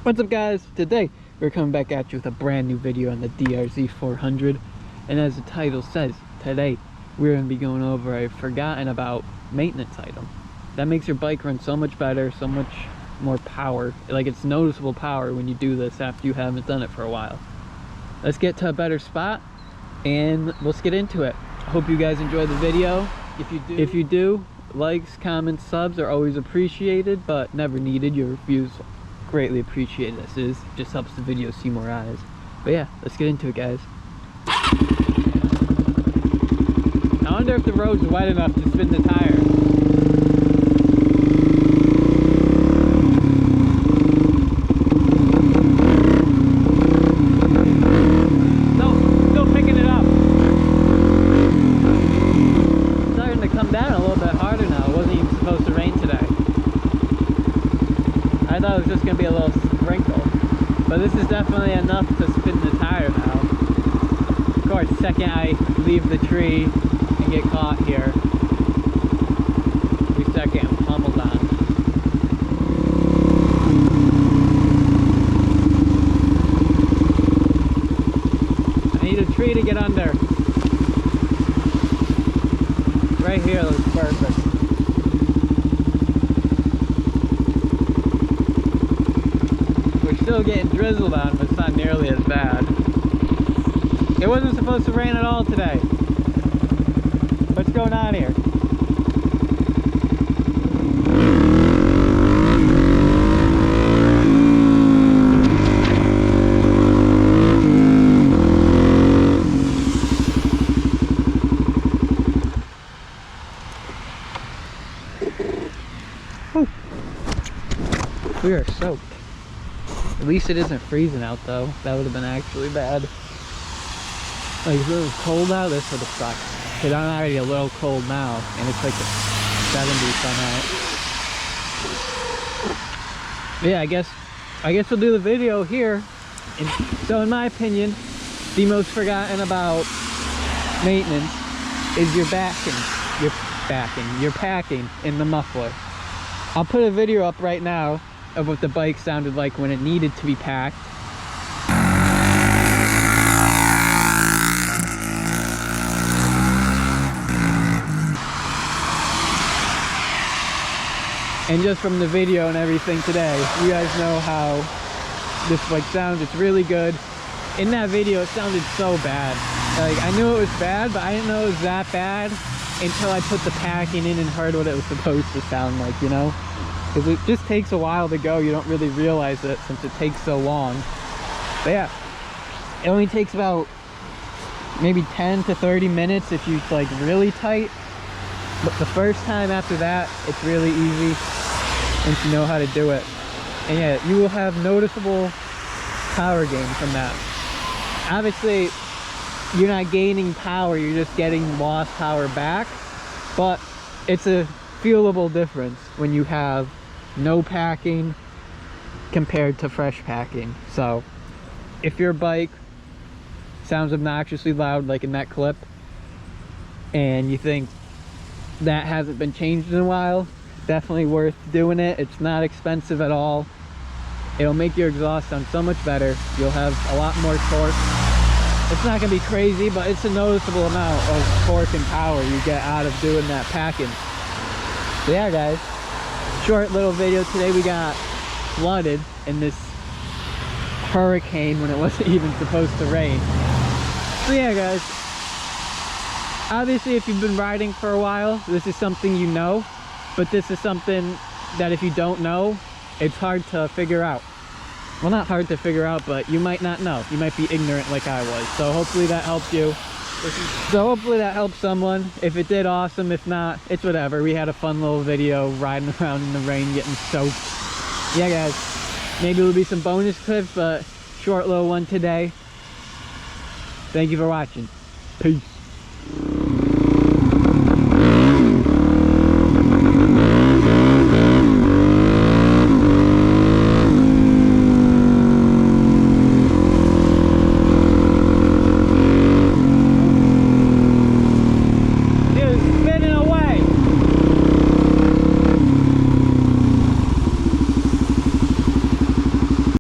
What's up guys? Today we're coming back at you with a brand new video on the Drz400, and as the title says, today we're going to be going over a forgotten about maintenance item that makes your bike run so much better, so much more power. Like, it's noticeable power when you do this after you haven't done it for a while. Let's get to a better spot and let's get into it. I hope you guys enjoy the video. If you do, likes, comments, subs are always appreciated but never needed. Your reviews greatly appreciated. This just helps the video see more eyes. But yeah, let's get into it, guys. I wonder if the road's wet enough to spin the tire. No, still picking it up. It's starting to come down a little bit harder now. It wasn't even supposed to rain today. I thought it was just going to be a little sprinkle, but this is definitely enough to spin the tire now. Of course, second I leave the tree and get caught here, we start getting pummeled on. I need a tree to get under. Right here looks perfect. Still getting drizzled on, but it's not nearly as bad. It wasn't supposed to rain at all today. What's going on here? Whew. We are soaked. At least it isn't freezing out though. That would have been actually bad. Like, if it was cold out, this would have sucked. Because I'm already a little cold now, and it's like the 70s somehow. But yeah, I guess we'll do the video here. And so in my opinion, the most forgotten about maintenance is your packing in the muffler. I'll put a video up right now of what the bike sounded like when it needed to be packed. And just from the video and everything today, you guys know how this bike sounds. It's really good. In that video, it sounded so bad. Like, I knew it was bad, but I didn't know it was that bad until I put the packing in and heard what it was supposed to sound like, you know? Because it just takes a while to go. You don't really realize it since it takes so long. But yeah, it only takes about maybe 10 to 30 minutes if you like really tight. But the first time after that, it's really easy once you know how to do it. And yeah, you will have noticeable power gain from that. Obviously, you're not gaining power, you're just getting lost power back. But it's a feelable difference when you have no packing compared to fresh packing. So if your bike sounds obnoxiously loud like in that clip and you think that hasn't been changed in a while, definitely worth doing it. It's not expensive at all. It'll make your exhaust sound so much better. You'll have a lot more torque. It's not gonna be crazy, but it's a noticeable amount of torque and power you get out of doing that packing. So yeah guys, short little video today. We got flooded in this hurricane when it wasn't even supposed to rain. So yeah guys, obviously if you've been riding for a while, this is something you know, but this is something that if you don't know, it's hard to figure out. Well, not hard to figure out, but you might not know. You might be ignorant like I was. So hopefully that helps you. So hopefully that helps someone. If it did, awesome. If not, it's whatever. We had a fun little video riding around in the rain getting soaked. Yeah guys, maybe there'll be some bonus clips, but short little one today. Thank you for watching. Peace.